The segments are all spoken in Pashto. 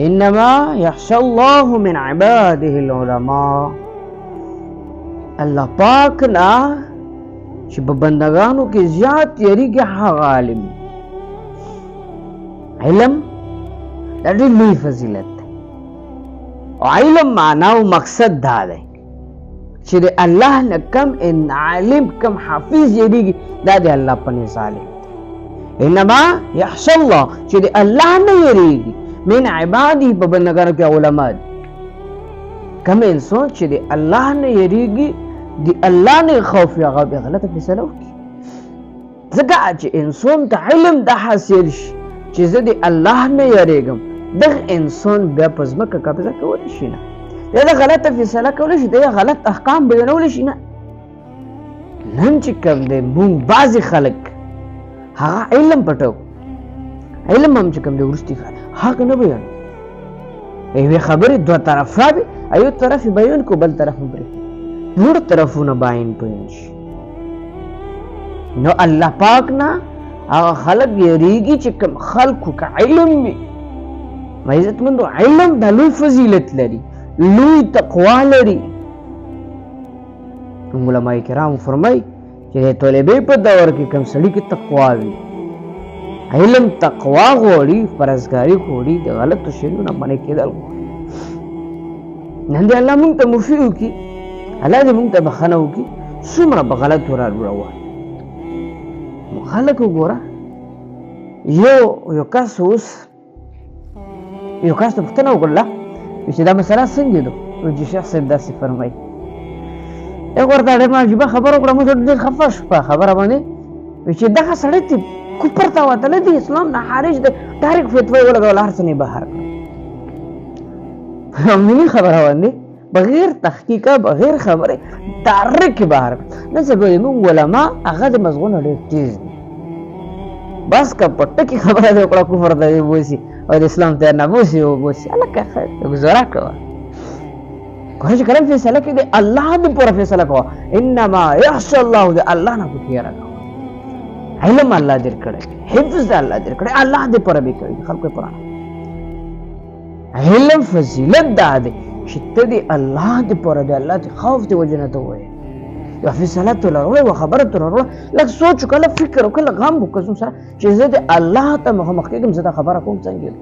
انما یخشى الله من عباده العلماء. الله پاک نا چې په بندگانو کې زیات یریږي هغه عالم. علم د ډېر لوی فضیلت دی او علم معنا او مقصد دا دی چې د الله نه کم عالم کم حافظ یریږي دا د الله په نزد دی. انما یخشى الله چې د الله نه یریږي من عباده په بندگانو کې علما دي. کم انسان چې د الله نه یریږي دی الله نه خوف هغه به غلطه فیصله وکړي. ځکه چې انسان ته علم د حاصل شي چې زه د الله نه یریږم دغه انسان بیا په ځمکه قبضه کولی شي نه، دا غلطه فیصله کولی شي، دا غلط احکام بیانولی شي نه. نن چې کوم دی مونږ بعضې خلک هغه علم پټو، علم هم چې کوم دی وروستي حق نه بیانوي. یوې خبرې دوه طرفه وي، یو طرف یې بیان کو بل طرف هم پرېږدي، نور طرفونه باین بیان شي. نو الله پاک نه هغه خلک یریږي چې کوم خلکو که علم وي. عزتمندو علم د لوی فضیلت لري، لوی تقوا لري. علماء کرام فرمایي چې د طالبې په دور کې کوم سړي کې تقوا وي، علم تقوا غواړي، پرهیزګاري غواړي، د غلطو شیانو نه منع کېدل غواړي. نن دې الله مونږ ته معافي وکړي، الله دې مونږ ته بخښنه وکړي څومره به غلط راوړو. خلک وګوره، یو کس اوس یو کس ته پوښتنه وکړله چې دا مسله څنګه ده؟ نو چې شیخ صاحب داسې فرمایي. یو ورته ډېر عجیبه خبره وکړه، موږ ډېر خفه شو په خبره باندې چې دغه سړی ته کفر ته وتلی دی، اسلام نه خارج دی، ډایرکټ فتوا یې ولګوله، هر څه نه یې بهر کړه. ملي خبره باندې بغیر تحقیقه بغیر خبرې ډایرکټ یې بهر کړه. نن سبا زموږ علما هغه د مغزونه ډېر تېز دي، بس که په ټکي خبره دې وکړه کفر ته دې بوسي او د اسلام ته نه بوسي وبوسي. هلکه ګزاره کوه، کوه چې کله فیصله کوي د الله د پوره فیصله کوه. انما یخشى الله، د الله نه پکې یاره کوه. علم الله در کړی، حفظ الله در کړی، الله دې پوره به کوي خلکو پوره. علم فضیلت دا دی چې ته د الله د پوره د الله د خوف د وجې نه ته ووایې یو فیصله ته لرغله یوه خبره ته لرغله، لږ سوچ وکړه، فکر وکړه، غم وکړه سره چې زه د الله ته مخامخ کېږم، زه دا خبره کوم څنګه.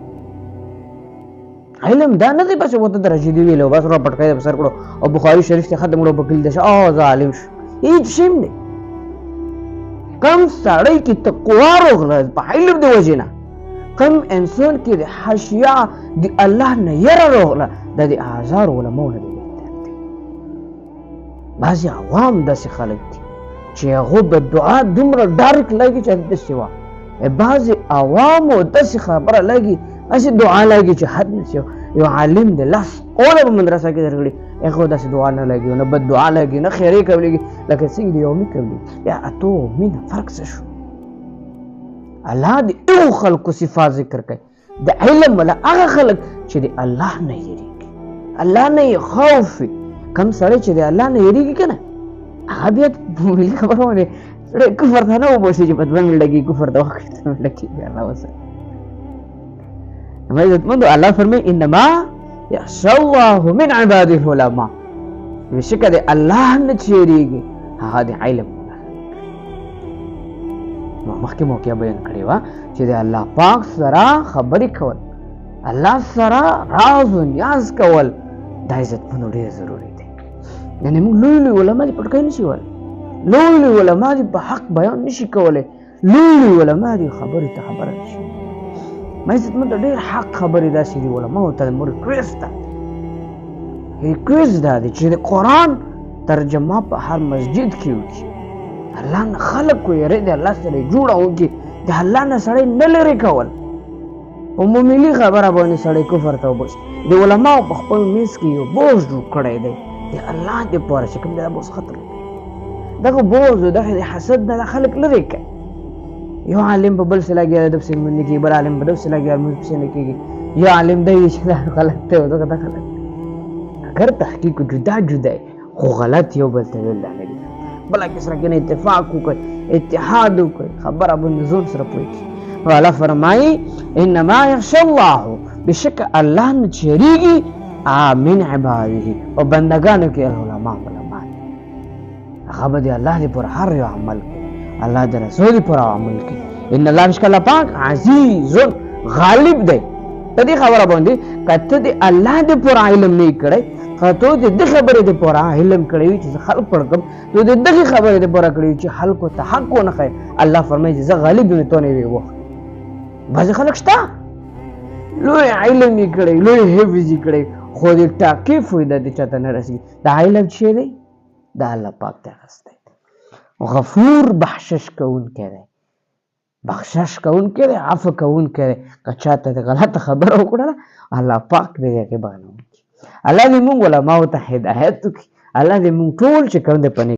علم دا نه دی بس ورته درجې دي ویلو بس را پټکای په سر کړو او بخاري شریف ته ختم کړو بکیل دشه او زه عالم شو. هیڅ شی نه. کم سړی کې تقوا راغله په علم د وجې نه، کم انسان کې د خشیه د الله نه یره راغله، دا د هزار علماو نه دی بهتر دی. بعضې عوام داسې خلک دي چې هغو به دعا دومره ډارک لګي چې داسې وه، بعضې عوامو داسې خبره لګي داسې دعا لګي چې حد نه شي. یو عالم دی لس اوله په مدرسه کې درکړي، هغو داسې دعا نه لګي، نه بد دعا لګي، نه خیرې قبلېږي، لکه څنګه د یومي قبلېږي. یا اتو مینه فرق څه شو؟ الله د هغو خلکو صفات ذکر کوي، د علم والا هغه خلک چې د الله نه یریږي، الله نه یې خوف وي. کم سړی چې د الله نه یریږي که نه، هغه بیا ملي خبره باندې سړی کفر ته نه وباسي چې په دوه منډه کې کفر ته وکړي منډه کېږي. الله وسلم عزتمندو الله فرمایي انما یخشى الله من عباده العلماء، بېشکه د الله نه چې یریږي هغه د علم. مخکې موقع بیان کړې وه چې د الله پاک سره خبرې کول، الله سره راز و نیاز کول دا عزتمندو ډېر ضروري دی. یعنې موږ لوی لوی علما دې پټکی نه شي ولی، لوی لوی علما دې په حق بیان نه شي کولی، لوی لوی علما دې خبرې ته خبره نه شي. ما عزتمندو ډېر حق خبرې داسې دي علماو ته مو ریکویسټ ده، ریکویسټ دا دی چې د قرآن ترجمه په هر مسجد کې وکړي. الله نه خلک ویری د الله سره جوړه وکړي، د الله نه سړی نه لرې کول. په عمومي خبره باندې سړی کفر ته وباسي. د علماو په خپل منځ کې یو بوج جوړ کړی دی د الله دپاره چې کوم دی دا بوج ختم کړي. دغه بوج او دغه حسد نه دا خلک لرې کوي. یو عالم په بل څه لګیا دی پسې لمونځ نه کېږي، بل عالم په دغه څه لګیا لمونځ پسې نه کېږي، یو عالم دی چې دا غلط دی او دغه دا غلط دی. اگر تحقیق جدا جدا خو غلط یو بل ته ویل دا نه دي. بله کې سره کنه اتفاق وکړئ، اتحاد وکړئ، خبره باندې زور سره پوه کړي. الله فرمایي انما یخشى الله بشک الله نه چریږي من عباده او بندگانو کې علماء هغه به الله دې پر هر یو عمل کې الله دې رسول پر عمل کې ان الله مشکل پاک عزیز غالب دی ته دې خبره باندې کته دې الله دې پر علم نه کړي کته دې خبره دې پر علم کړي چې خلق پړکم ته دې خبره دې پر کړي چې خلق ته حق نه خي الله فرمایي زه غالب نه ته نه وي وخت بعض خلک شته لوی علم یې کړي لوی حفظ یې کړي خو دې ټاکي فائدہ دې چاته نه رسي دا علم شه دی دا الله پاک ته غسته غفور بخشش کون کړي بخشش کون کړي عفو کون کړي کچاته غلط خبره وکړه الله پاک دې کې بیان الله دې موږ علماء ته هدایت وکړي الله دې موږ ټول چې کوم دې پني